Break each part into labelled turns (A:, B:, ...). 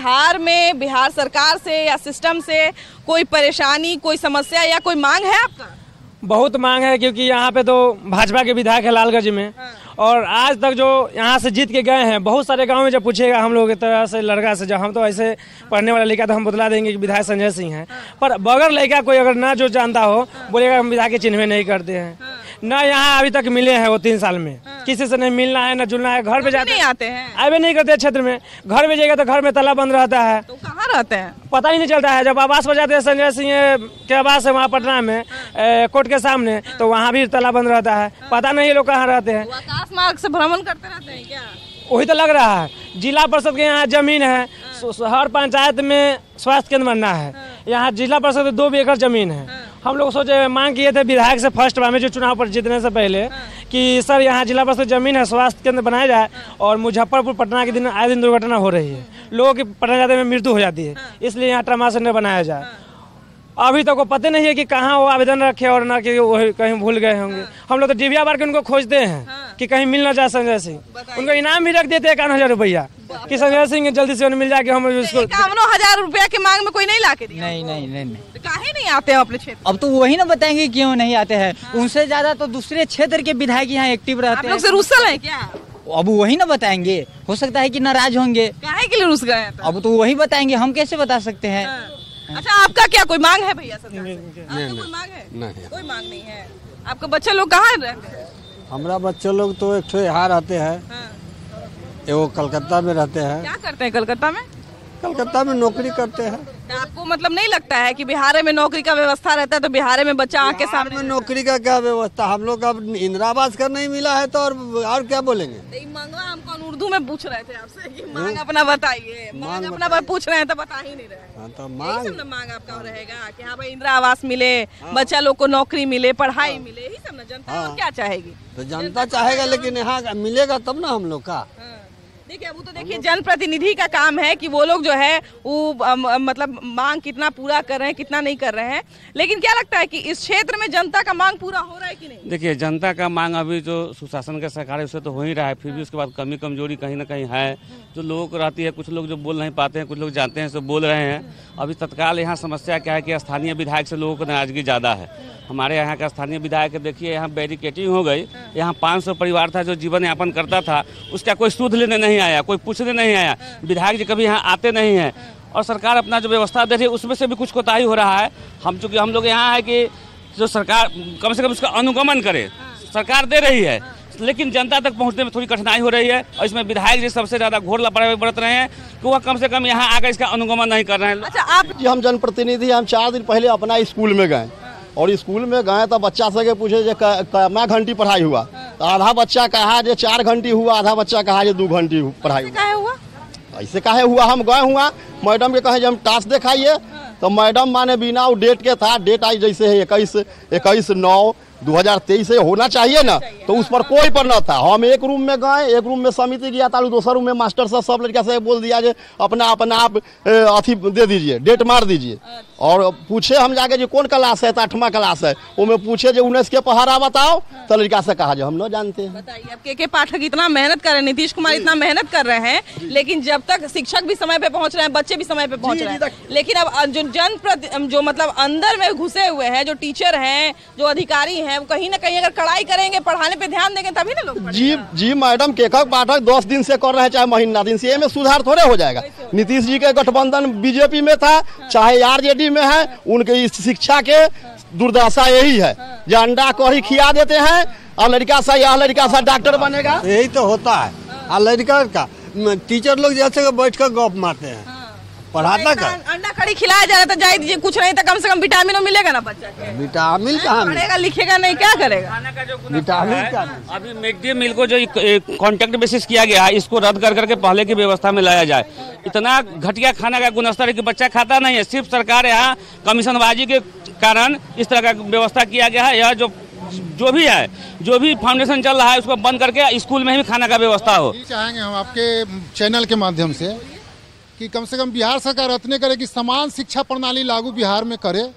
A: बिहार में बिहार सरकार से या सिस्टम से कोई परेशानी, कोई समस्या या कोई मांग है आपका?
B: बहुत मांग है, क्योंकि यहाँ पे तो भाजपा के विधायक है लालगंज में। और आज तक जो यहाँ से जीत के गए हैं, बहुत सारे गांव में जब पूछेगा हम लोग की तरह से लड़का से, जब हम तो ऐसे पढ़ने वाला लड़का तो हम बतला देंगे कि विधायक संजय सिंह है, पर बगैर लड़का कोई अगर ना जो जानता हो बोलेगा हम विधायक के चिन्ह नहीं करते हैं। ना यहाँ अभी तक मिले हैं वो 3 साल में, किसी से नहीं मिलना है ना जुलना है। घर पे जाते
A: नहीं आते हैं,
B: आए नहीं करते क्षेत्र में। घर में जाएगा तो घर में ताला बंद रहता है,
A: तो कहाँ रहते हैं
B: पता ही नहीं चलता है। जब आवास पर जाते हैं संजय सिंह के आवास है वहाँ पटना में कोर्ट के सामने, तो वहाँ भी ताला बंद रहता है, पता नहीं लोग कहाँ रहते हैं।
A: आकाश मार्ग से भ्रमण करते रहते हैं क्या?
B: वही तो लग रहा है। जिला परिषद के यहाँ जमीन है, हर पंचायत में स्वास्थ्य केंद्र बनना है, यहाँ जिला परिषद 2 एकड़ जमीन है। हम लोग सोचे, मांग किए थे विधायक से फर्स्ट बार में जो चुनाव पर जीतने से पहले कि सर यहाँ जिला परिषद जमीन है, स्वास्थ्य केंद्र बनाया जाए। और मुजफ्फरपुर पटना के दिन आए दिन दुर्घटना हो रही है, लोगों की पटना जाते में मृत्यु हो जाती है, इसलिए यहाँ ट्रमा सेंटर बनाया जाए। अभी तक वो पता नहीं है कि कहाँ वो आवेदन रखे और ना कि वो कहीं भूल गए होंगे। हम लोग तो डिबिया बार के उनको खोजते हैं कि कहीं मिल ना जाए संजय सिंह। उनको इनाम भी रख देते हैं 51,000 रुपया कि संजय सिंह जल्दी से मिल जाए कि हम उसको
A: 51,000 रुपया की मांग में कोई नहीं ला के दिया?
C: नहीं।
A: तो काहे नहीं आते हैं अपने क्षेत्र?
C: अब तो वही ना बताएंगे क्यों नहीं आते हैं। उनसे ज्यादा तो दूसरे क्षेत्र के विधायक यहाँ एक्टिव रहते हैं।
A: आप लोग से रुसल है क्या?
C: अब वही ना बताएंगे, हो सकता है कि नाराज होंगे।
A: काहे के लिए रुस गए?
C: अब तो वही बताएंगे, हम कैसे बता सकते हैं।
A: अच्छा, आपका क्या कोई मांग है भैया? कोई मांग है? नहीं, कोई मांग नहीं है। आपके बच्चे लोग कहाँ रहते हैं?
D: हमारा बच्चे लोग तो एक यहाँ रहते हैं, वो कलकत्ता में रहते हैं।
A: क्या करते हैं कलकत्ता में?
D: कलकत्ता में नौकरी करते हैं।
A: आपको मतलब नहीं लगता है कि बिहार में नौकरी का व्यवस्था रहता है तो बिहार में बच्चा आके सामने?
D: नौकरी का क्या व्यवस्था, हम लोग अब इंदिरा आवास का नहीं मिला है तो और क्या बोलेंगे।
A: मांगा हमको उर्दू में पूछ रहे थे आपसे कि मांग अपना बताइए, मांग अपना पूछ रहे हैं तो बता ही नहीं रहे।
D: तो
A: मांग आपका रहेगा कि हाँ भाई इंदिरा आवास मिले, बच्चा लोग को नौकरी मिले, पढ़ाई मिले, यही सब ना जनता और क्या चाहेगी?
D: तो जनता चाहेगा, लेकिन यहाँ मिलेगा तब ना हम लोग का।
A: देखिए, वो तो देखिए जनप्रतिनिधि का काम है कि वो लोग जो है वो मतलब मांग कितना पूरा कर रहे हैं, कितना नहीं कर रहे हैं। लेकिन क्या लगता है कि इस क्षेत्र में जनता का मांग पूरा हो रहा है कि नहीं?
E: देखिए, जनता का मांग अभी जो सुशासन का सरकार है उससे तो हो ही रहा है, फिर भी उसके बाद कमी कमजोरी कहीं ना कहीं है जो लोगों को रहती है। कुछ लोग जो बोल नहीं पाते हैं, कुछ लोग जानते हैं, सब बोल रहे हैं। अभी तत्काल यहाँ समस्या क्या है कि स्थानीय विधायक से लोगों को नाराजगी ज़्यादा है। हमारे यहाँ का स्थानीय विधायक देखिए, यहाँ बैरिकेटिंग हो गई, यहाँ 500 परिवार था जो जीवन यापन करता था, उसका कोई सूद लेने नहीं आया, कोई पूछने नहीं आया। विधायक जी कभी यहाँ आते नहीं हैं और सरकार अपना जो व्यवस्था दे रही है उसमें से भी कुछ कोताही हो रहा है। चूँकि हम लोग यहाँ है कि जो सरकार कम से कम उसका अनुगमन करे, सरकार दे रही है लेकिन जनता तक पहुंचने में थोड़ी कठिनाई हो रही है। और इसमें विधायक जी सबसे ज़्यादा घोर लापरवाही बरत रहे हैं कि वह कम से कम यहाँ आकर इसका अनुगमन नहीं कर रहे हैं।
A: अच्छा, आप
F: जी हम जनप्रतिनिधि, हम 4 दिन पहले अपना स्कूल में गए और स्कूल में गए तो बच्चा सबके पूछे जो कितना घंटी पढ़ाई हुआ, तो आधा बच्चा कहा जो 4 घंटी हुआ, आधा बच्चा कहा जो 2 घंटी पढ़ाई हुआ। ऐसे काहे हुआ? हम गए हुआ मैडम के कहे जब हम टास्क दिखाइए तो मैडम माने बिना वो डेट के था, डेट आई जैसे है 21/9/2023 से होना चाहिए ना, तो उस पर कोई पर न था। हम एक रूम में गए, एक रूम में समिति गया था, दूसरा रूम में मास्टर साहब सब लड़का से बोल दिया जे अपना आप अथी दे दीजिए, डेट मार दीजिए। और पूछे हम जाके जो कौन क्लास है, तो 8वां क्लास है, वो में पूछे जो 19 के पहाड़ा बताओ, तो लड़का से कहा जो हम न जानते हैं।
A: बताइए, अब के पाठक इतना मेहनत कर रहे हैं, नीतीश कुमार इतना मेहनत कर रहे हैं, लेकिन जब तक शिक्षक भी समय पे पहुंच रहे हैं, बच्चे भी समय पे पहुंच रहे हैं, लेकिन अब जो मतलब अंदर में घुसे हुए हैं, जो टीचर हैं, जो अधिकारी हैं, वो कहीं ना कहीं अगर कड़ाई करेंगे, पढ़ाने पे ध्यान देंगे तभी ना लोग।
F: जी मैडम, केकक पाठक 10 दिन से कर रहे हैं, चाहे महीना दिन से, में सुधार थोड़े हो जाएगा। नीतीश जी के गठबंधन बीजेपी में था, चाहे आरजेडी में है, उनके शिक्षा के दुर्दशा यही है जो अंडा कढ़ी खिला देते हैं और लड़का सा यह लड़का सा डॉक्टर बनेगा,
D: यही तो होता है। और लड़का का टीचर लोग जैसे बैठ कर गप मारते हैं, पढ़ाता का
A: अंडा कड़ी खिलाया जा रहा था, जाए दीजिए, कुछ नहीं तो कम से कम विटामिन मिलेगा ना बच्चा के।
D: विटामिन कहाँ
A: पढ़ेगा लिखेगा नहीं, क्या करेगा?
D: विटामिन का
E: अभी मिड डे मील को जो कॉन्ट्रैक्ट बेसिस किया गया है, इसको रद्द कर करके पहले की व्यवस्था में लाया जाए। इतना घटिया खाना का गुणस्तर है कि बच्चा खाता नहीं है। सिर्फ सरकार यहाँ कमीशनबाजी के कारण इस तरह का व्यवस्था किया गया है। यह जो भी है, जो भी फाउंडेशन चल रहा है, उसको बंद करके स्कूल में ही खाना का व्यवस्था हो।
G: चाहेंगे हम आपके चैनल के माध्यम से कि कम से कम बिहार सरकार इतने करे कि समान शिक्षा प्रणाली लागू बिहार में करे,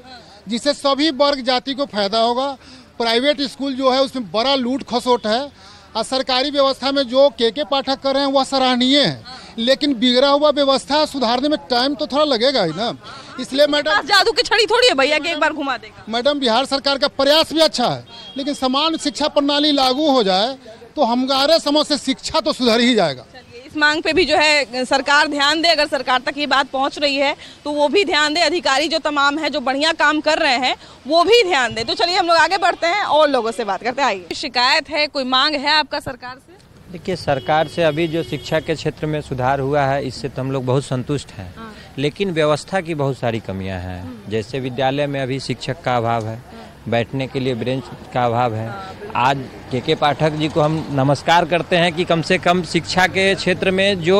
G: जिससे सभी वर्ग जाति को फायदा होगा। प्राइवेट स्कूल जो है उसमें बड़ा लूट खसोट है और सरकारी व्यवस्था में जो के पाठक कर रहे हैं वह सराहनीय है। लेकिन बिगड़ा हुआ व्यवस्था सुधारने में टाइम तो थोड़ा लगेगा ही ना। इसलिए मैडम
A: जादू की छड़ी थोड़ी है भैया कि एक बार घुमा देगा।
G: मैडम बिहार सरकार का प्रयास भी अच्छा है, लेकिन समान शिक्षा प्रणाली लागू हो जाए तो हमारे समझ से शिक्षा तो सुधर ही जाएगा।
A: इस मांग पे भी जो है सरकार ध्यान दे, अगर सरकार तक ये बात पहुंच रही है तो वो भी ध्यान दे, अधिकारी जो तमाम है जो बढ़िया काम कर रहे हैं वो भी ध्यान दे। तो चलिए हम लोग आगे बढ़ते हैं और लोगों से बात करते हैं। आइए, शिकायत है, कोई मांग है आपका सरकार से?
H: देखिए, सरकार से अभी जो शिक्षा के क्षेत्र में सुधार हुआ है इससे तो हम लोग बहुत संतुष्ट हैं, लेकिन व्यवस्था की बहुत सारी कमियां हैं। जैसे विद्यालय में अभी शिक्षक का अभाव है, बैठने के लिए बेंच का अभाव है। आज के पाठक जी को हम नमस्कार करते हैं कि कम से कम शिक्षा के क्षेत्र में जो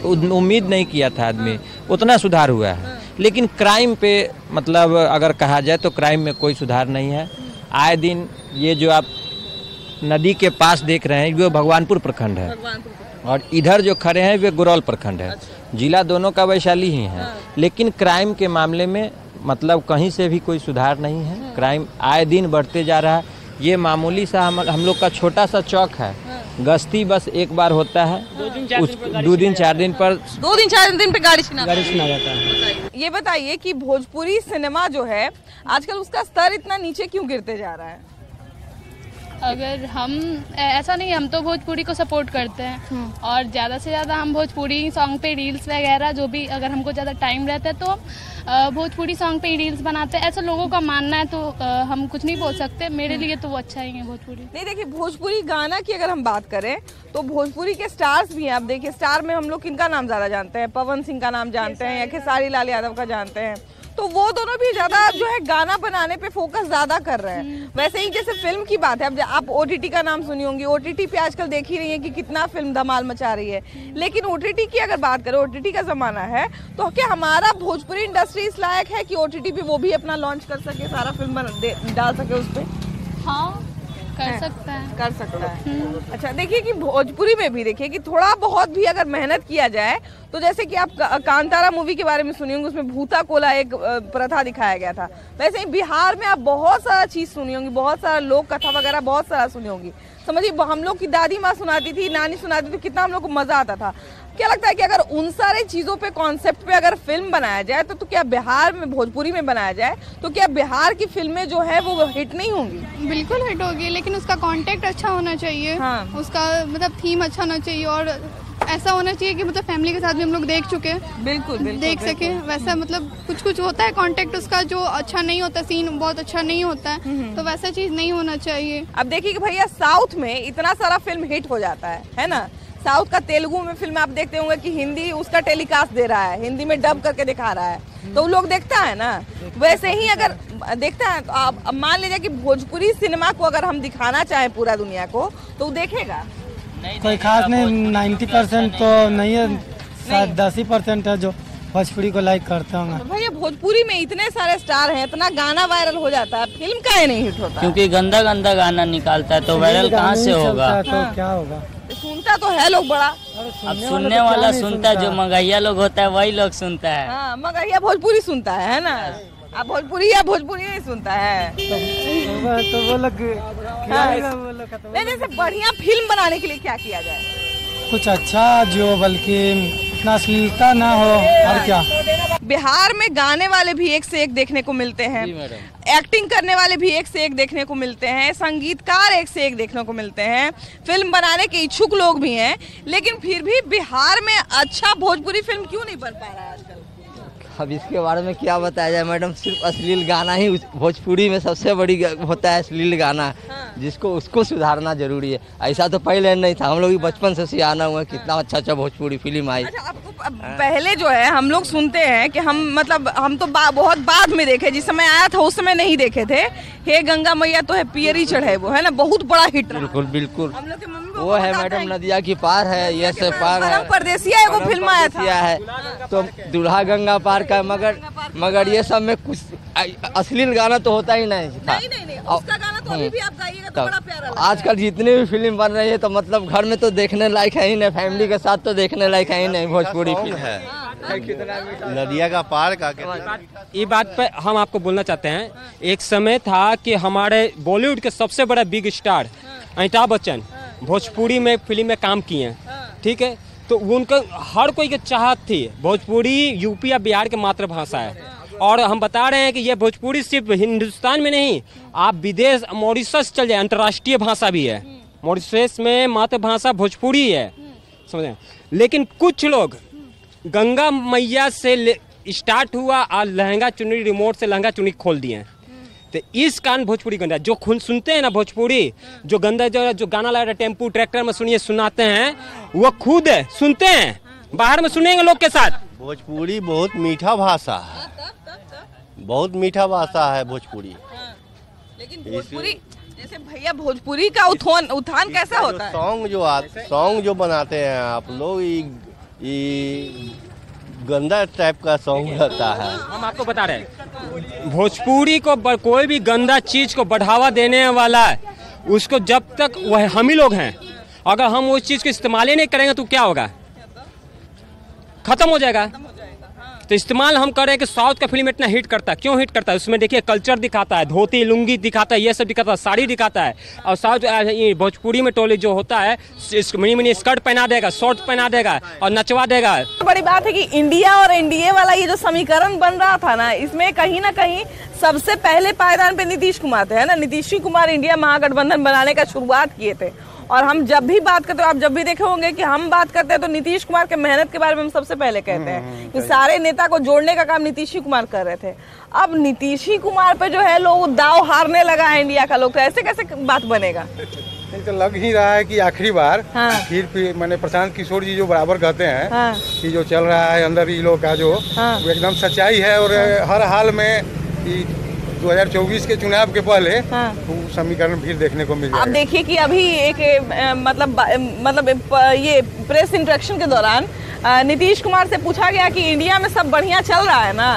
H: उम्मीद नहीं किया था आदमी उतना सुधार हुआ है, लेकिन क्राइम पे मतलब अगर कहा जाए तो क्राइम में कोई सुधार नहीं है। आए दिन ये जो आप नदी के पास देख रहे हैं वो भगवानपुर प्रखंड है और इधर जो खड़े हैं वे गुरौल प्रखंड है। जिला दोनों का वैशाली ही है, लेकिन क्राइम के मामले में मतलब कहीं से भी कोई सुधार नहीं है। क्राइम आए दिन बढ़ते जा रहा है। ये मामूली सा हम लोग का छोटा सा चौक है, गश्ती बस एक बार होता है, 2 दिन 4 दिन पर
A: 2 दिन 4 दिन पे गाड़ी छीना
B: जाता है।
A: ये बताइए कि भोजपुरी सिनेमा जो है आजकल उसका स्तर इतना नीचे क्यों गिरते जा रहा है?
I: अगर हम ऐसा नहीं, हम तो भोजपुरी को सपोर्ट करते हैं और ज़्यादा से ज़्यादा हम भोजपुरी सॉन्ग पे रील्स वगैरह जो भी, अगर हमको ज़्यादा टाइम रहता है तो हम भोजपुरी सॉन्ग पे रील्स बनाते हैं। ऐसा लोगों का मानना है तो हम कुछ नहीं बोल सकते। मेरे लिए तो वो अच्छा ही है भोजपुरी।
A: नहीं, देखिए भोजपुरी गाना की अगर हम बात करें तो भोजपुरी के स्टार्स भी हैं। आप देखिए स्टार में हम लोग किनका नाम ज़्यादा जानते हैं? पवन सिंह का नाम जानते हैं या खेसारी लाल यादव का जानते हैं। तो वो दोनों भी ज्यादा जो है गाना बनाने पे फोकस ज्यादा कर रहे हैं। वैसे ही जैसे फिल्म की बात है, अब आप ओटीटी का नाम सुनी होंगी, ओटीटी पे आजकल देख ही रही है कि कितना फिल्म धमाल मचा रही है। लेकिन ओटीटी की अगर बात करें, ओटीटी का जमाना है, तो क्या हमारा भोजपुरी इंडस्ट्री इस लायक है कि ओटीटी पे वो भी अपना लॉन्च कर सके, सारा फिल्म डाल सके उस पर?
I: हाँ, कर सकता है।
A: अच्छा, देखिए कि भोजपुरी में भी देखिए कि थोड़ा बहुत भी अगर मेहनत किया जाए तो जैसे कि आप कांतारा मूवी के बारे में सुनी होंगी, उसमें भूता कोला एक प्रथा दिखाया गया था। वैसे ही बिहार में आप बहुत सारा चीज सुनी होंगी, बहुत सारा लोक कथा वगैरह बहुत सारा सुनी होंगी। समझिए हम लोग की दादी माँ सुनाती थी, नानी सुनाती थी, कितना हम लोग को मजा आता था। क्या लगता है कि अगर उन सारे चीजों पे, कॉन्सेप्ट पे अगर फिल्म बनाया जाए तो क्या बिहार में भोजपुरी में बनाया जाए तो क्या बिहार की फिल्में जो है वो हिट नहीं होंगी?
I: बिल्कुल हिट होगी, लेकिन उसका कॉन्टेक्ट अच्छा होना चाहिए। उसका मतलब थीम अच्छा होना चाहिए और ऐसा होना चाहिए कि मतलब फैमिली के साथ भी हम लोग देख चुके हैं, बिल्कुल देख सके। वैसा मतलब कुछ होता है कॉन्टेक्ट उसका जो अच्छा नहीं होता, सीन बहुत अच्छा नहीं होता है, तो वैसा चीज नहीं होना चाहिए।
A: अब देखिए कि भैया साउथ में इतना सारा फिल्म हिट हो जाता है ना। साउथ का तेलुगु में फिल्म आप देखते होंगे कि हिंदी उसका टेलीकास्ट दे रहा है, हिंदी में डब करके दिखा रहा है, तो लोग देखता है ना। वैसे ही अगर देखता है तो आप मान लीजिए कि भोजपुरी सिनेमा को अगर हम दिखाना चाहें पूरा दुनिया को तो वो देखेगा?
B: कोई खास नहीं, 90% तो नहीं है, शायद 10% है जो भोजपुरी को लाइक करते होंगे।
A: भैया भोजपुरी में इतने सारे स्टार हैं, इतना गाना वायरल हो जाता है, फिल्म काहे नहीं हिट होता?
J: क्योंकि गंदा गंदा गाना निकालता है तो वायरल कहाँ से होगा?
B: तो क्या होगा?
A: सुनता तो है लोग बड़ा,
J: अब सुनने वाला सुनता है, जो मगैया लोग होता है वही लोग सुनता है।
A: हाँ, मगैया भोजपुरी सुनता है ना। अब भोजपुरी या भोजपुरी नहीं सुनता है
B: तो वो लोग
A: नहीं। जैसे बढ़िया फिल्म बनाने के लिए क्या किया जाए?
B: कुछ अच्छा जो बल्कि इतना अश्लीलता ना हो। और क्या,
A: बिहार में गाने वाले भी एक से एक देखने को मिलते हैं, एक्टिंग करने वाले भी एक से एक देखने को मिलते हैं, संगीतकार एक से एक देखने को मिलते हैं, फिल्म बनाने के इच्छुक लोग भी हैं, लेकिन फिर भी बिहार में अच्छा भोजपुरी फिल्म क्यों नहीं बन पा रहा है आजकल?
K: अब इसके बारे में क्या बताया जाए मैडम, सिर्फ अश्लील गाना ही भोजपुरी में सबसे बड़ी होता है, अश्लील गाना, जिसको उसको सुधारना जरूरी है। ऐसा तो पहले नहीं था, हम लोग भी बचपन से सियाना हुआ, कितना अच्छा भोजपुरी फिल्म आई।
A: अच्छा, आपको पहले जो है हम लोग सुनते हैं कि हम तो बहुत बाद में देखे, जिस समय आया था उस समय नहीं देखे थे। हे गंगा मैया तो है पियरी चढ़े, वो है ना, बहुत बड़ा हिट रहा।
K: बिल्कुल बिल्कुल, वो है मैडम नदिया की पार है, ये से पार है,
A: परदेसिया एगो फिल्म आया था
K: है, तो दूल्हा गंगा पार का, मगर ये सब में कुछ अश्लील गाना तो होता ही नहीं था।
A: नहीं, उसका गाना तो अभी भी आप गाइएगा तो बड़ा प्यारा लगता है।
K: आजकल जितनी भी फिल्म बन रही है तो मतलब घर में तो देखने लायक है ही नहीं, फैमिली के साथ तो देखने लायक है ही नहीं भोजपुरी फिल्म है।
L: नदिया का पार का
M: ये बात पे हम आपको बोलना चाहते हैं, एक समय था कि हमारे बॉलीवुड के सबसे बड़ा बिग स्टार अमिताभ बच्चन भोजपुरी में फिल्म में काम किए हैं, ठीक है। तो उनका हर कोई की चाहत थी। भोजपुरी यूपी या बिहार की मातृभाषा है और हम बता रहे हैं कि ये भोजपुरी सिर्फ हिंदुस्तान में नहीं, आप विदेश मॉरिशस चल जाए, अंतर्राष्ट्रीय भाषा भी है। मॉरिशस में मातृभाषा भोजपुरी है, समझे। लेकिन कुछ लोग गंगा मैया से स्टार्ट हुआ और लहंगा चुनरी, रिमोट से लहंगा चुनरी खोल दिए। तो इस कारण भोजपुरी गंदा, जो खुद सुनते हैं ना भोजपुरी, जो गंदा जो गाना लगा रहा है टेम्पू ट्रैक्टर में सुनिए सुनाते हैं, वो खुद सुनते हैं, बाहर में सुनेंगे लोग के साथ।
L: भोजपुरी बहुत मीठा भाषा है, बहुत मीठा भाषा है भोजपुरी।
A: लेकिन भोजपुरी जैसे भैया, भोजपुरी का उत्थान कैसा होता है?
L: सॉन्ग जो बनाते हैं आप लोग, ये गंदा टाइप का सॉन्ग रहता है।
M: हम आपको बता रहे हैं, भोजपुरी को कोई भी गंदा चीज को बढ़ावा देने वाला है, उसको जब तक वह हम ही लोग हैं, अगर हम उस चीज को इस्तेमाल ही नहीं करेंगे तो क्या होगा, खत्म हो जाएगा। तो इस्तेमाल हम कर रहे हैं कि साउथ का फिल्म इतना हिट करता है, क्यों हिट करता है? उसमें देखिए कल्चर दिखाता है, धोती लुंगी दिखाता है, ये सब दिखाता है, साड़ी दिखाता है। और साउथ भोजपुरी में टोली जो होता है, मिनी मिनी स्कर्ट पहना देगा, शॉर्ट पहना देगा और नचवा देगा।
A: बड़ी बात है कि इंडिया और एनडीए वाला ये जो समीकरण बन रहा था ना, इसमें कहीं ना कहीं सबसे पहले पायदान पे नीतीश कुमार थे, है ना। नीतीश कुमार इंडिया महागठबंधन बनाने का शुरुआत किए थे। और हम जब भी बात करते हो, आप जब भी देखे होंगे कि हम बात करते हैं तो नीतीश कुमार के मेहनत के बारे में हम सबसे पहले कहते हैं कि सारे नेता को जोड़ने का काम नीतीश कुमार कर रहे थे। अब नीतीश कुमार पे जो है लोग दाव हारने लगा है इंडिया का लोग, तो ऐसे कैसे बात बनेगा?
N: इनको लग ही रहा है कि आखिरी बार फिर मैंने प्रशांत किशोर जी जो बराबर कहते हैं कि जो चल रहा है अंदर ये लोग का जो वो एकदम सच्चाई है। और हर हाल में 2024 के चुनाव के पहले समीकरण फिर देखने को मिल जाएगा।
A: आप देखिए कि अभी एक मतलब ये प्रेस इंटरेक्शन के दौरान नीतीश कुमार से पूछा गया कि इंडिया में सब बढ़िया चल रहा है ना,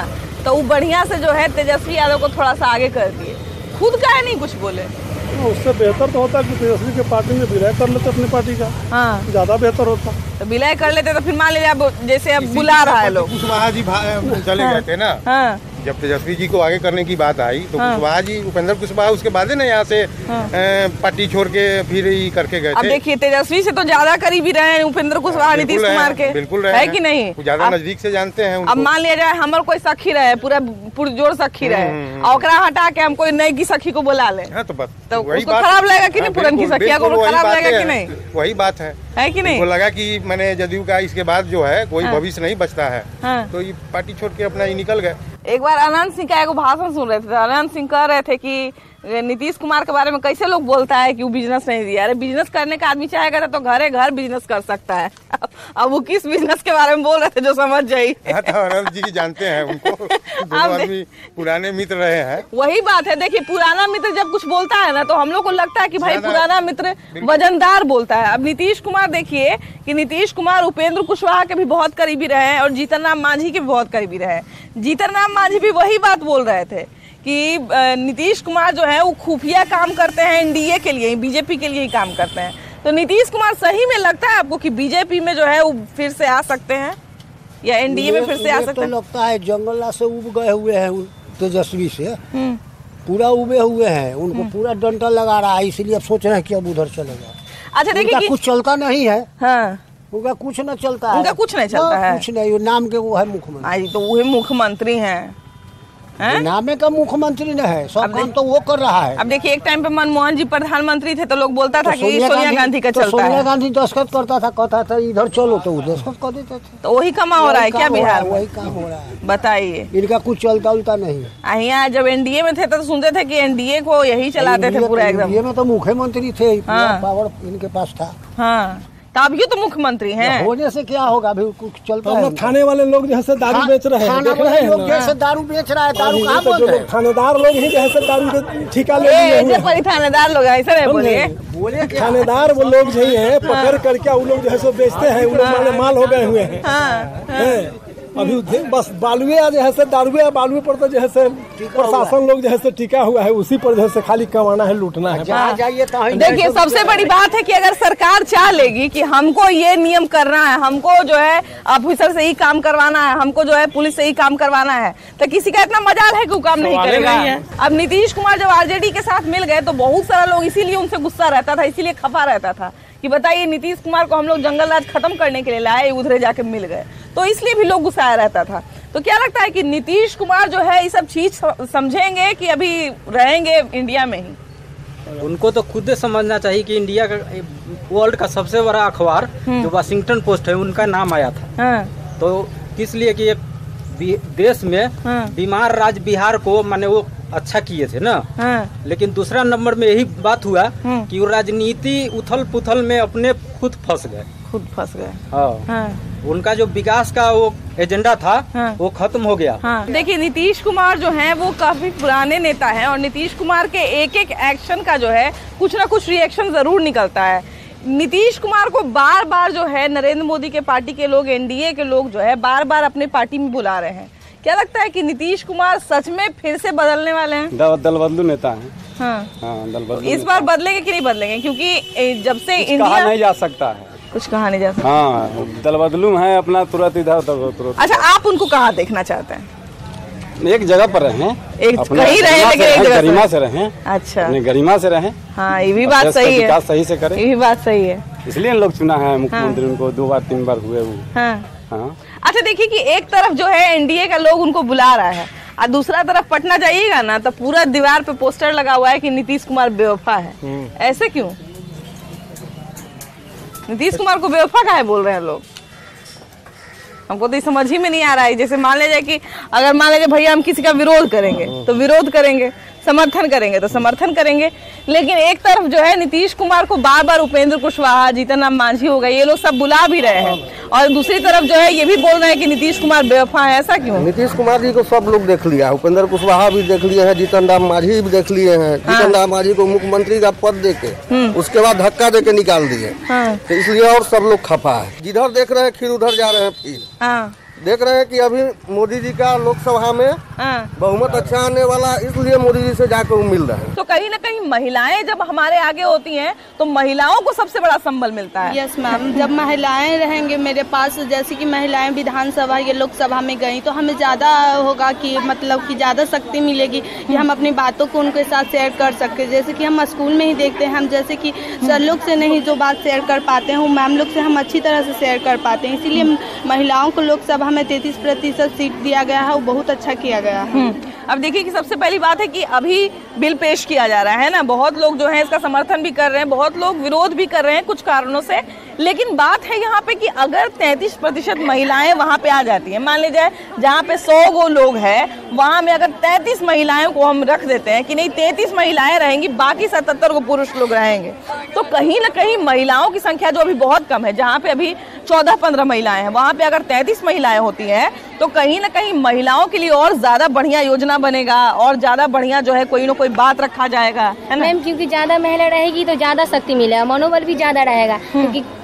A: तो वो बढ़िया से जो है तेजस्वी यादव को थोड़ा सा आगे कर दिए, खुद का है नहीं कुछ बोले।
O: उससे बेहतर तो होता कि तेजस्वी के पार्टी में विलय कर लेते अपनी पार्टी का, ज्यादा बेहतर होता।
A: तो विलय कर लेते तो फिर मान लीजिए जैसे अब बुला रहा है लोग,
N: कुशवाहा जी चले गए थे ना, जब तेजस्वी जी को आगे करने की बात आई तो कुशवाहा जी, उपेंद्र कुशवाहा उसके बाद ही ना यहाँ से पार्टी छोड़ के फिर ही करके गए थे।
A: अब देखिए तेजस्वी से तो ज्यादा करीबी रहे हैं उपेंद्र कुशवाहा नीतीश कुमार के,
N: बिल्कुल
A: है कि नहीं?
N: ज्यादा नजदीक से जानते हैं।
A: अब मान लिया जाए हमारे कोई सखी रहे, पूरा पुरजोर सखी रहे, और ओकरा हटा के हम कोई नई की सखी को बुला ले,
N: तो बस
A: तो उसको खराब लगेगा कि नहीं? पुरानी की सखिया को खराब लगेगा कि नहीं?
N: वही बात है
A: कि नहीं?
N: वो लगा कि मैंने जदयू का इसके बाद जो है कोई भविष्य नहीं बचता है, तो ये पार्टी छोड़ के अपना ही निकल गए।
A: एक बार आनंद सिंह का एक भाषण सुन रहे थे, आनंद सिंह कह रहे थे कि नीतीश कुमार के बारे में कैसे लोग बोलता है कि वो बिजनेस नहीं दिया। अरे बिजनेस करने का आदमी चाहेगा तो घरे घर बिजनेस कर सकता है। अब वो किस बिजनेस के बारे में बोल रहे थे जो समझ जाइए।
N: आनंद जी जानते हैं उनको, दोनों आदमी पुराने मित्र रहे हैं।
A: वही बात है, देखिए पुराना मित्र जब कुछ बोलता है ना तो हम लोग को लगता है कि भाई पुराना मित्र वजनदार बोलता है। अब नीतीश कुमार देखिए कि नीतीश कुमार उपेंद्र कुशवाहा के भी बहुत करीबी रहे हैं और जीतन राम मांझी के भी बहुत करीबी रहे। जीतन राम मांझी भी वही बात बोल रहे थे कि नीतीश कुमार जो है वो खुफिया काम करते हैं एनडीए के लिए, बीजेपी के लिए ही काम करते हैं। तो नीतीश कुमार सही में लगता है आपको कि बीजेपी में जो है वो फिर से आ सकते हैं या एनडीए में फिर से आ सकते हैं?
P: तो लगता है जंगला से उब गए हुए हैं तेजस्वी से, पूरा उबे हुए हैं, उनको पूरा डंडा लगा रहा है, इसलिए अब सोच रहे हैं कि अब उधर चले जाए।
A: अच्छा देखिए
P: कुछ चलता नहीं है, उनका कुछ न चलता है,
A: उनका कुछ नहीं चलता है,
P: कुछ नहीं, नाम के वो है मुख्यमंत्री।
A: तो वो मुख्यमंत्री हैं,
P: नामे का मुख्यमंत्री न है, सब काम तो वो कर रहा है।
A: अब देखिए एक टाइम पे मनमोहन जी प्रधानमंत्री थे तो लोग बोलता था कि सोनिया गांधी का चलता है।
P: सोनिया गांधी दस्तखत करता था, कहता था इधर चलो तो दस्तखत कर देते थे।
A: तो वही काम हो रहा है क्या बिहार में?
P: वही काम हो रहा है,
A: बताइए।
P: इनका कुछ चलता उलता नहीं है।
A: यहाँ जब एनडीए में थे तो सुनते थे कि एनडीए को यही चलाते थे पूरा एकदम।
P: एनडीए में तो मुख्यमंत्री थे, पावर इनके पास था।
A: हाँ तो अब ये तो मुख्यमंत्री हैं।
P: होने से क्या होगा, अभी कुछ चलता है।
O: थाने वाले लोग जैसे दारू बेच रहे हैं,
P: देख रहे हैं लोग जैसे दारू बेच रहा है, दारू कहाँ बोल रहे हैं?
O: थानेदार लोग ही जैसे दारू के ठेका ले लिए हैं।
A: थानेदार लोग ऐसा नहीं
O: बोलिए, थानेदार वो लोग जो है पकड़ करके वो लोग जैसे बेचते हैं, वो लोग माल हो गए हुए हैं। अभी बस बालुए जैसे दारुए बालुए पर तो जैसे प्रशासन लोग जैसे टिका हुआ है, उसी पर जैसे खाली कमाना है, लूटना है।
A: देखिए सबसे बड़ी बात है कि अगर सरकार चाह लेगी कि हमको ये नियम करना है, हमको जो है ऑफिसर से ही काम करवाना है, हमको जो है पुलिस से ही काम करवाना है, तो किसी का इतना मजाल है कि वो काम नहीं करेगा। अब नीतीश कुमार जब आरजेडी के साथ मिल गए तो बहुत सारा लोग इसीलिए उनसे गुस्सा रहता था, इसीलिए खफा रहता था कि बताइए नीतीश कुमार को हम लोग जंगल राज खत्म करने के लिए लाए, उधरे जाके मिल गए, तो इसलिए भी लोग गुस्साया रहता था। तो क्या लगता है कि नीतीश कुमार जो है ये सब चीज समझेंगे कि अभी रहेंगे इंडिया में ही?
Q: उनको तो खुद समझना चाहिए कि इंडिया का वर्ल्ड का सबसे बड़ा अखबार जो वाशिंगटन पोस्ट है उनका नाम आया था। तो इसलिए कि एक देश में बीमार राज्य बिहार को माने वो अच्छा किए थे ना। लेकिन दूसरा नंबर में यही बात हुआ कि वो राजनीति उथल पुथल में अपने खुद फंस गए। हाँ। उनका जो विकास का वो एजेंडा था वो खत्म हो गया।
A: देखिए नीतीश कुमार जो हैं वो काफी पुराने नेता हैं और नीतीश कुमार के एक एक एक्शन का जो है कुछ ना कुछ रिएक्शन जरूर निकलता है। नीतीश कुमार को बार बार जो है नरेंद्र मोदी के पार्टी के लोग, एनडीए के लोग जो है बार बार अपने पार्टी में बुला रहे हैं। क्या लगता है कि नीतीश कुमार सच में फिर से बदलने वाले हैं?
R: दल बदलू नेता है।
A: दल बदलू। इस बार बदलेंगे कि नहीं बदलेंगे? क्योंकि जब से इंडिया
R: कहा नहीं जा सकता है,
A: कुछ कहा नहीं जा सकता।
R: हाँ, दल बदलू है अपना तुरंत इधर उधर।
A: अच्छा, आप उनको कहाँ देखना चाहते हैं?
R: एक जगह पर रहें,
A: कहीं रहे लेकिन एक जगह
R: गरिमा से रहें।
A: अच्छा,
R: गरिमा से रहें।
A: हाँ, ये भी बात सही है,
R: सही से करें,
A: ये भी बात सही है।
R: इसलिए लोग चुना है मुख्यमंत्री उनको 2 बार 3 बार हुए वो।
A: हाँ। अच्छा, देखिए कि एक तरफ जो है एनडीए का लोग उनको बुला रहा है और दूसरा तरफ पटना जाइएगा ना तो पूरा दीवार पे पोस्टर लगा हुआ है कि नीतीश कुमार बेवफा है। ऐसे क्यों? नीतीश कुमार को बेवफा काहे बोल रहे हैं लोग? हमको तो समझ ही में नहीं आ रहा है। जैसे मान लीजिए कि अगर मान लीजिए भैया हम किसी का विरोध करेंगे तो विरोध करेंगे, समर्थन करेंगे तो समर्थन करेंगे, लेकिन एक तरफ जो है नीतीश कुमार को बार बार उपेंद्र कुशवाहा, जीतन राम मांझी हो गए, ये लोग सब बुला भी रहे हैं और दूसरी तरफ जो है ये भी बोल रहे हैं कि नीतीश कुमार बेवफा है। ऐसा क्यों?
S: नीतीश कुमार जी को सब लोग देख लिया, उपेंद्र कुशवाहा भी देख लिए हैं, जीतन राम मांझी भी देख लिए हैं। जीतन राम मांझी को मुख्यमंत्री का पद देके उसके बाद धक्का देके निकाल दिए, तो इसलिए और सब लोग खफा है। जिधर देख रहे हैं फिर उधर जा रहे हैं। फिर देख रहे हैं कि अभी मोदी जी का लोकसभा में बहुमत अच्छा आने वाला, इसलिए मोदी जी से जाकर वो मिल रहे हैं।
A: तो कहीं ना कहीं महिलाएं जब हमारे आगे होती हैं तो महिलाओं को सबसे बड़ा संबल मिलता है।
T: यस मैम, जब महिलाएं रहेंगे मेरे पास, जैसे कि महिलाएं विधानसभा या लोकसभा में गई तो हमें ज्यादा होगा कि मतलब कि ज्यादा शक्ति मिलेगी कि हम अपनी बातों को उनके साथ शेयर कर सकते। जैसे कि हम स्कूल में ही देखते हैं, हम जैसे कि सर लोग से नहीं जो बात शेयर कर पाते हैं वो मैम लोग से हम अच्छी तरह से शेयर कर पाते हैं। इसीलिए महिलाओं को लोकसभा में 33% सीट दिया गया है, वो बहुत अच्छा किया गया है।
A: अब देखिए कि सबसे पहली बात है कि अभी बिल पेश किया जा रहा है ना, बहुत लोग जो है इसका समर्थन भी कर रहे हैं, बहुत लोग विरोध भी कर रहे हैं कुछ कारणों से, लेकिन बात है यहाँ पे कि अगर 33% महिलाएं वहाँ पे आ जाती हैं, मान लीजिए जहाँ पे 100 गो लोग हैं वहाँ में अगर 33 महिलाओं को हम रख देते हैं कि नहीं 33 महिलाएं रहेंगी, बाकी 77 को पुरुष लोग रहेंगे, तो कहीं ना कहीं महिलाओं की संख्या जो अभी बहुत कम है, जहाँ पे अभी 14-15 महिलाएं हैं, वहाँ पे अगर 33 महिलाएं होती हैं तो कहीं ना कहीं महिलाओं के लिए और ज्यादा बढ़िया योजना बनेगा और ज्यादा बढ़िया जो है कोई ना कोई बात रखा जाएगा, है ना
U: मैम? क्योंकि ज्यादा महिला रहेगी तो ज्यादा शक्ति मिलेगा, मनोबल भी ज्यादा रहेगा।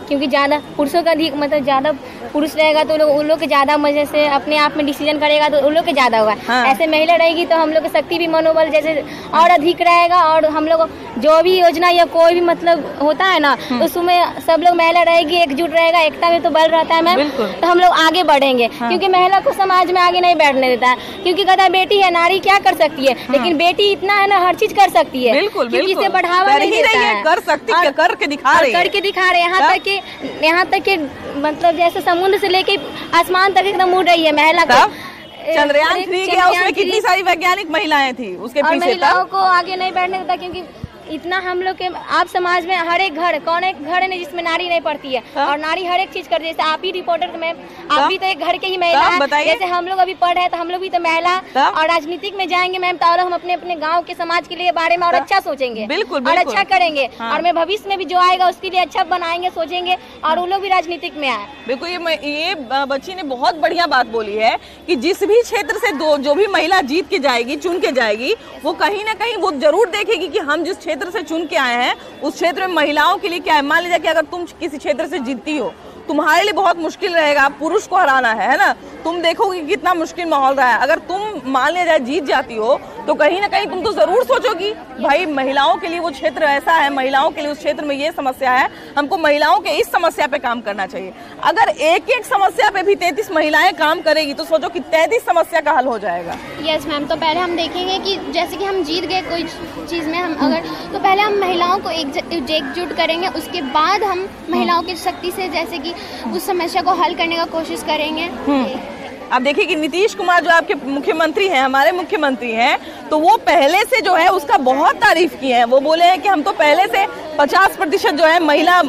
U: क्योंकि ज्यादा पुरुषों का अधिक मतलब ज्यादा पुरुष रहेगा तो उन लोग के ज्यादा मजे से अपने आप में डिसीजन करेगा तो उन लोग के ज्यादा होगा। ऐसे महिला रहेगी तो हम लोग की शक्ति भी मनोबल जैसे और अधिक रहेगा और हम लोग जो भी योजना या कोई भी मतलब होता है ना उसमें सब लोग महिला रहेगी, एकजुट रहेगा, एकता में तो बल रहता है मैम, तो हम लोग आगे बढ़ेंगे। क्योंकि महिला को समाज में आगे नहीं बैठने देता है, क्योंकि कहता है बेटी है, नारी क्या कर सकती है, लेकिन बेटी इतना है ना हर चीज कर सकती है, क्योंकि इसे बढ़ावा नहीं देता है,
A: कर सकती है, करके दिखा रहे हैं।
U: यहाँ तक कि मतलब जैसे समुद्र से लेके आसमान तक एकदम उड़ रही है महिला को।
A: चंद्रयान 3 गया, उसमें कितनी सारी वैज्ञानिक महिलाएं थी उसके पीछे।
U: महिलाओं को आगे नहीं बैठने देता, क्योंकि इतना हम लोग के आप समाज में हर एक घर, कौन एक घर है जिसमें नारी नहीं पढ़ती है, और नारी हर एक चीज करती है। जैसे आप ही रिपोर्टर में आप भी तो एक घर के ही महिला है, जैसे हम लोग अभी पढ़ रहे हैं तो हम लोग भी तो महिला, और राजनीतिक में जाएंगे मैम तो हम अपने अपने गांव के समाज के लिए बारे में और अच्छा सोचेंगे, बिल्कुल और अच्छा करेंगे, और मैं भविष्य में भी जो आएगा उसके लिए अच्छा बनाएंगे, सोचेंगे, और वो लोग भी राजनीतिक में आए।
A: बिल्कुल, ये बच्ची ने बहुत बढ़िया बात बोली है कि जिस भी क्षेत्र से जो भी महिला जीत के जाएगी, चुन के जाएगी, वो कहीं ना कहीं वो जरूर देखेगी कि हम जिस क्षेत्र से चुन के आए हैं उस क्षेत्र में महिलाओं के लिए क्या है। मान लीजिए कि अगर तुम किसी क्षेत्र से जीतती हो, तुम्हारे लिए बहुत मुश्किल रहेगा, पुरुष को हराना है ना, तुम देखोगे कितना मुश्किल माहौल रहा है। अगर तुम मान लिया जाए जीत जाती हो तो कहीं ना कहीं तुम तो जरूर सोचोगी भाई महिलाओं के लिए वो क्षेत्र ऐसा है, महिलाओं के लिए उस क्षेत्र में ये समस्या है, हमको महिलाओं के इस समस्या पे काम करना चाहिए। अगर एक एक समस्या पे भी 33 महिलाएं काम करेगी तो सोचो कि 33 समस्या का हल हो जाएगा।
U: यस मैम, तो पहले हम देखेंगे कि जैसे कि हम जीत गए कोई चीज़ में, हम अगर तो पहले हम महिलाओं को एकजुट करेंगे, उसके बाद हम महिलाओं की शक्ति से जैसे कि उस समस्या को हल करने का कोशिश करेंगे।
A: अब देखिए कि नीतीश कुमार जो आपके मुख्यमंत्री हैं, हमारे मुख्यमंत्री हैं, तो वो पहले से जो है उसका बहुत तारीफ की है। वो बोले हैं कि हम तो पहले से 50% जो है महिला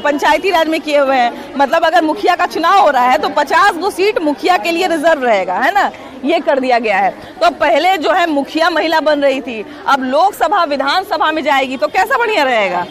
A: पंचायती राज में किए हुए हैं। मतलब अगर मुखिया का चुनाव हो रहा है तो 50 गो सीट मुखिया के लिए रिजर्व रहेगा, है ना, ये कर दिया गया है। तो पहले जो है मुखिया महिला बन रही थी, अब लोकसभा विधानसभा में जाएगी तो कैसा बढ़िया रहेगा?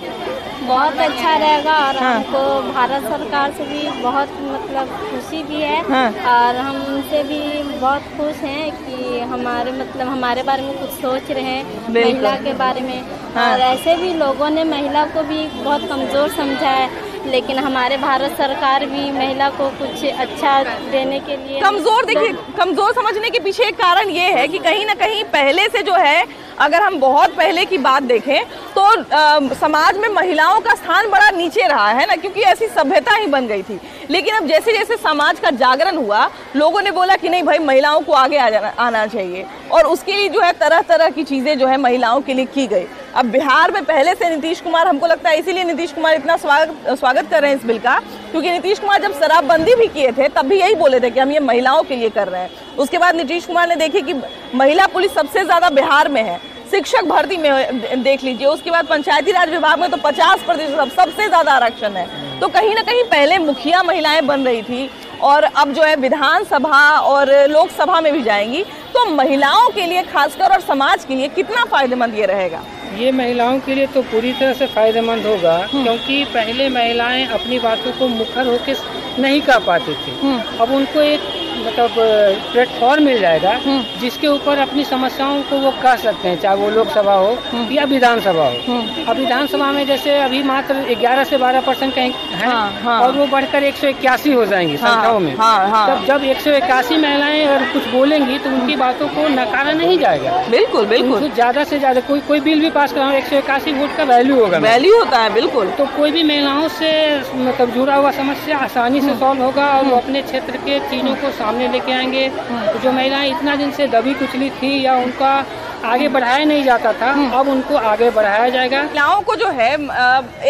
U: बहुत अच्छा रहेगा और हमको भारत सरकार से भी बहुत मतलब खुशी भी है और हम उनसे भी बहुत खुश हैं कि हमारे मतलब हमारे बारे में कुछ सोच रहे हैं, महिला के बारे में। और ऐसे भी लोगों ने महिला को भी बहुत कमज़ोर समझा है, लेकिन हमारे भारत सरकार भी महिला को कुछ अच्छा देने के लिए
A: कमजोर, देखिए कमजोर समझने के पीछे एक कारण ये है कि कहीं ना कहीं पहले से जो है, अगर हम बहुत पहले की बात देखें तो समाज में महिलाओं का स्थान बड़ा नीचे रहा है ना, क्योंकि ऐसी सभ्यता ही बन गई थी। लेकिन अब जैसे जैसे समाज का जागरण हुआ, लोगों ने बोला कि नहीं भाई महिलाओं को आगे आना चाहिए और उसके लिए जो है तरह तरह की चीजें जो है महिलाओं के लिए की गई। अब बिहार में पहले से नीतीश कुमार, हमको लगता है इसीलिए नीतीश कुमार इतना स्वागत कर रहे हैं इस बिल का, क्योंकि नीतीश कुमार जब शराबबंदी भी किए थे तब भी यही बोले थे कि हम ये महिलाओं के लिए कर रहे हैं। उसके बाद नीतीश कुमार ने देखे कि महिला पुलिस सबसे ज्यादा बिहार में है, शिक्षक भर्ती में देख लीजिए, उसके बाद पंचायती राज विभाग में तो 50% सबसे ज्यादा आरक्षण है। तो कहीं ना कहीं पहले मुखिया महिलाएं बन रही थी और अब जो है विधानसभा और लोकसभा में भी जाएंगी, तो महिलाओं के लिए खासकर और समाज के लिए कितना फायदेमंद ये रहेगा?
C: ये महिलाओं के लिए तो पूरी तरह से फायदेमंद होगा, क्योंकि पहले महिलाएं अपनी बातों को मुखर होकर नहीं कह पाती थी। अब उनको एक मतलब प्लेटफॉर्म मिल जाएगा जिसके ऊपर अपनी समस्याओं को वो कह सकते हैं, चाहे वो लोकसभा हो या विधानसभा हो। अब विधानसभा में जैसे अभी मात्र 11 से 12% कहीं है और वो बढ़कर 181 हो जाएंगी संख्याओं में। तब जब 181 महिलाएं अगर कुछ बोलेंगी तो उनकी बातों को नकारा नहीं जाएगा।
A: बिल्कुल बिल्कुल,
C: ज्यादा से ज्यादा कोई बिल भी पास कराओ, 181 वोट का वैल्यू होगा,
A: वैल्यू होता है। बिल्कुल,
C: तो कोई भी महिलाओं से मतलब जुड़ा हुआ समस्या आसानी से सॉल्व होगा और वो अपने क्षेत्र के चीजों को सामने लेके आएंगे। तो जो महिलाएं इतना दिन से दबी कुचली थी या उनका आगे बढ़ाया नहीं जाता था, अब उनको आगे बढ़ाया जाएगा।
A: महिलाओं को जो है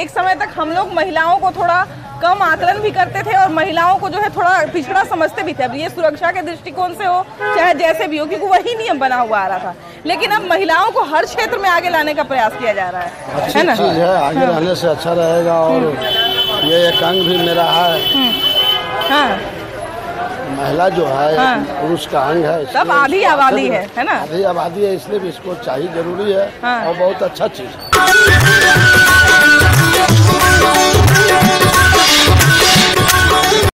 A: एक समय तक हम लोग महिलाओं को थोड़ा कम आकलन भी करते थे और महिलाओं को जो है थोड़ा पिछड़ा समझते भी थे। अब ये सुरक्षा के दृष्टिकोण से हो चाहे जैसे भी हो, क्योंकि वही नियम बना हुआ आ रहा था। लेकिन अब महिलाओं को हर क्षेत्र में आगे लाने का प्रयास किया जा रहा है।
D: अच्छी चीज है, आगे रहने से अच्छा रहेगा। और ये एक अंग भी मेरा है, महिला जो है पुरुष का अंग है,
A: सब आधी आबादी है ना,
D: आधी आबादी है, इसलिए भी इसको चाहिए, जरूरी है और बहुत अच्छा चीज है।